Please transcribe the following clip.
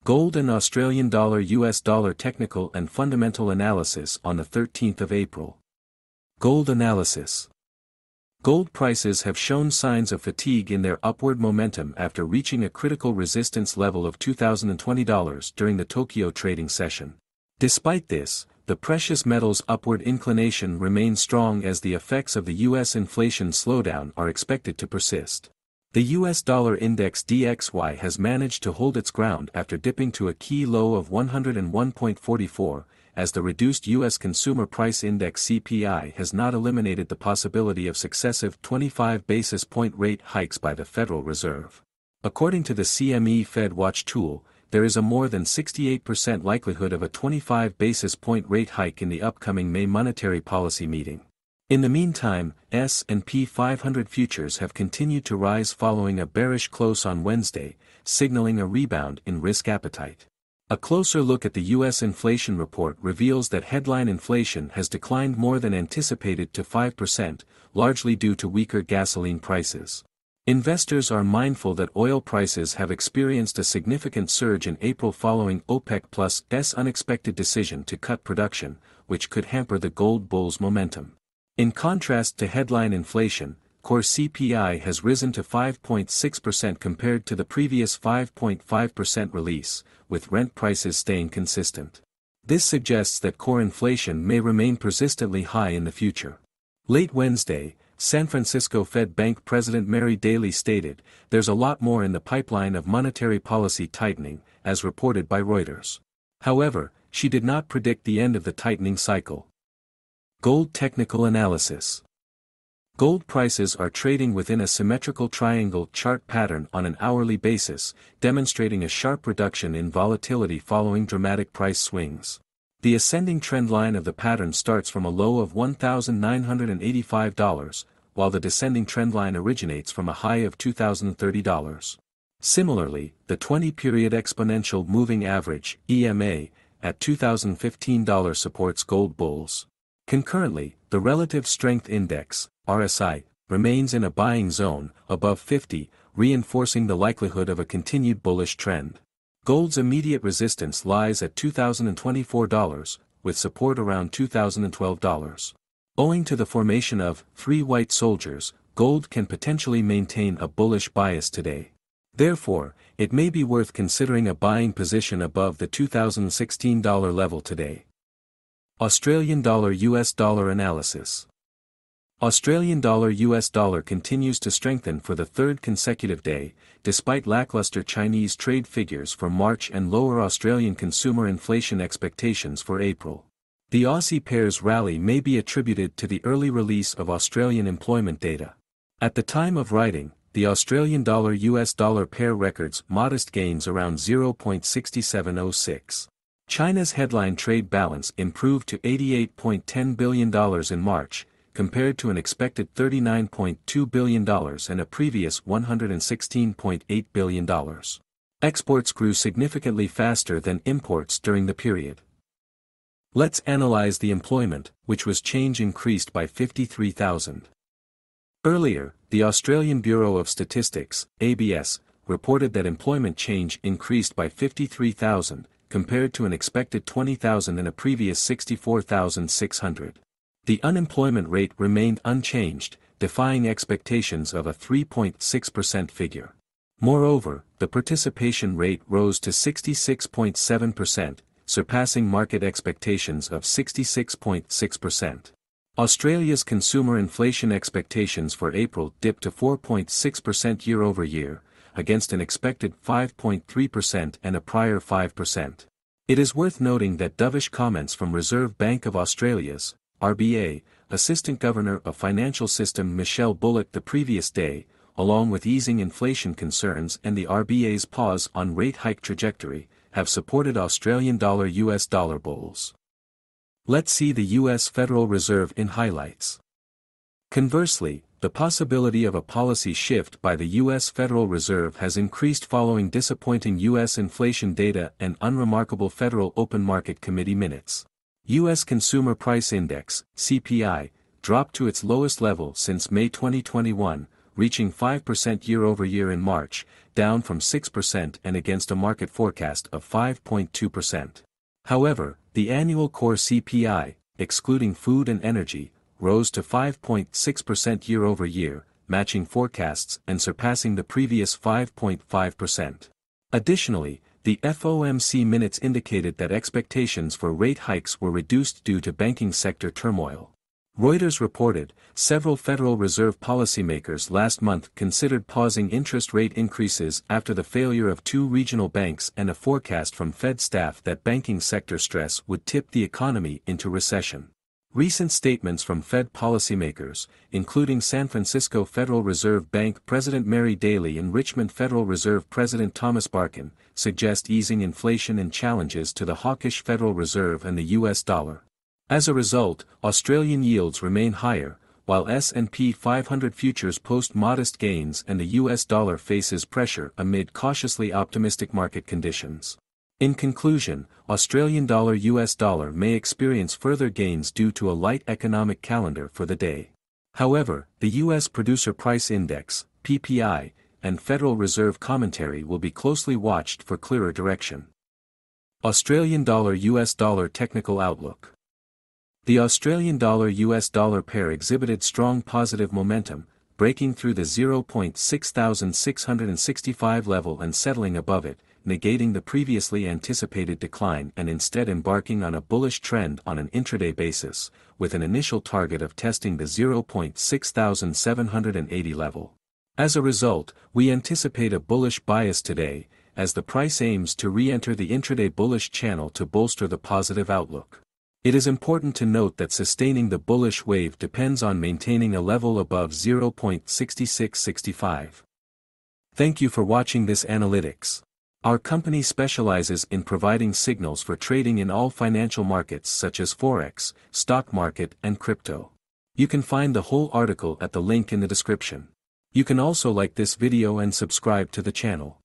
Gold and Australian dollar US dollar technical and fundamental analysis on the 13th of April. Gold analysis. Gold prices have shown signs of fatigue in their upward momentum after reaching a critical resistance level of $2,020 during the Tokyo trading session. Despite this, the precious metal's upward inclination remains strong as the effects of the U.S. inflation slowdown are expected to persist. The US dollar index DXY has managed to hold its ground after dipping to a key low of 101.44, as the reduced U.S. Consumer Price Index CPI has not eliminated the possibility of successive 25 basis point rate hikes by the Federal Reserve. According to the CME Fed Watch tool, there is a more than 68% likelihood of a 25 basis point rate hike in the upcoming May monetary policy meeting. In the meantime, S&P 500 futures have continued to rise following a bearish close on Wednesday, signaling a rebound in risk appetite. A closer look at the U.S. inflation report reveals that headline inflation has declined more than anticipated to 5%, largely due to weaker gasoline prices. Investors are mindful that oil prices have experienced a significant surge in April following OPEC+'s unexpected decision to cut production, which could hamper the gold bull's momentum. In contrast to headline inflation, core CPI has risen to 5.6% compared to the previous 5.5% release, with rent prices staying consistent. This suggests that core inflation may remain persistently high in the future. Late Wednesday, San Francisco Fed Bank President Mary Daly stated, "There's a lot more in the pipeline of monetary policy tightening," as reported by Reuters. However, she did not predict the end of the tightening cycle. Gold technical analysis. Gold prices are trading within a symmetrical triangle chart pattern on an hourly basis, demonstrating a sharp reduction in volatility following dramatic price swings. The ascending trend line of the pattern starts from a low of $1,985, while the descending trend line originates from a high of $2,030. Similarly, the 20-period exponential moving average, EMA, at $2,015 supports gold bulls. Concurrently, the Relative Strength Index, RSI, remains in a buying zone, above 50, reinforcing the likelihood of a continued bullish trend. Gold's immediate resistance lies at $2,024, with support around $2,012. Owing to the formation of three white soldiers, gold can potentially maintain a bullish bias today. Therefore, it may be worth considering a buying position above the $2,016 level today. Australian dollar US dollar analysis. Australian dollar US dollar continues to strengthen for the third consecutive day, despite lackluster Chinese trade figures for March and lower Australian consumer inflation expectations for April. The Aussie pair's rally may be attributed to the early release of Australian employment data. At the time of writing, the Australian dollar US dollar pair records modest gains around 0.6706. China's headline trade balance improved to $88.10 billion in March, compared to an expected $39.2 billion and a previous $116.8 billion. Exports grew significantly faster than imports during the period. Let's analyze the employment, which was change increased by 53,000. Earlier, the Australian Bureau of Statistics, ABS, reported that employment change increased by 53,000, compared to an expected 20,000 and a previous 64,600. The unemployment rate remained unchanged, defying expectations of a 3.6% figure. Moreover, the participation rate rose to 66.7%, surpassing market expectations of 66.6%. Australia's consumer inflation expectations for April dipped to 4.6% year-over-year, against an expected 5.3% and a prior 5%. It is worth noting that dovish comments from Reserve Bank of Australia's, RBA, Assistant Governor of Financial System Michelle Bullock the previous day, along with easing inflation concerns and the RBA's pause on rate hike trajectory, have supported Australian dollar US dollar bulls. Let's see the US Federal Reserve in highlights. Conversely, the possibility of a policy shift by the U.S. Federal Reserve has increased following disappointing U.S. inflation data and unremarkable Federal Open Market Committee minutes. U.S. Consumer Price Index, CPI, dropped to its lowest level since May 2021, reaching 5% year-over-year in March, down from 6% and against a market forecast of 5.2%. However, the annual core CPI, excluding food and energy, rose to 5.6% year-over-year, matching forecasts and surpassing the previous 5.5%. Additionally, the FOMC minutes indicated that expectations for rate hikes were reduced due to banking sector turmoil. Reuters reported, several Federal Reserve policymakers last month considered pausing interest rate increases after the failure of two regional banks and a forecast from Fed staff that banking sector stress would tip the economy into recession. Recent statements from Fed policymakers, including San Francisco Federal Reserve Bank President Mary Daly and Richmond Federal Reserve President Thomas Barkin, suggest easing inflation and challenges to the hawkish Federal Reserve and the US dollar. As a result, Australian yields remain higher, while S&P 500 futures post modest gains and the US dollar faces pressure amid cautiously optimistic market conditions. In conclusion, Australian dollar-US dollar may experience further gains due to a light economic calendar for the day. However, the U.S. Producer Price Index, PPI, and Federal Reserve commentary will be closely watched for clearer direction. Australian dollar-US dollar technical outlook. The Australian dollar-US dollar pair exhibited strong positive momentum, breaking through the 0.6665 level and settling above it, negating the previously anticipated decline and instead embarking on a bullish trend on an intraday basis, with an initial target of testing the 0.6780 level. As a result, we anticipate a bullish bias today, as the price aims to re-enter the intraday bullish channel to bolster the positive outlook. It is important to note that sustaining the bullish wave depends on maintaining a level above 0.6665. Thank you for watching this analytics. Our company specializes in providing signals for trading in all financial markets such as Forex, stock market and crypto. You can find the whole article at the link in the description. You can also like this video and subscribe to the channel.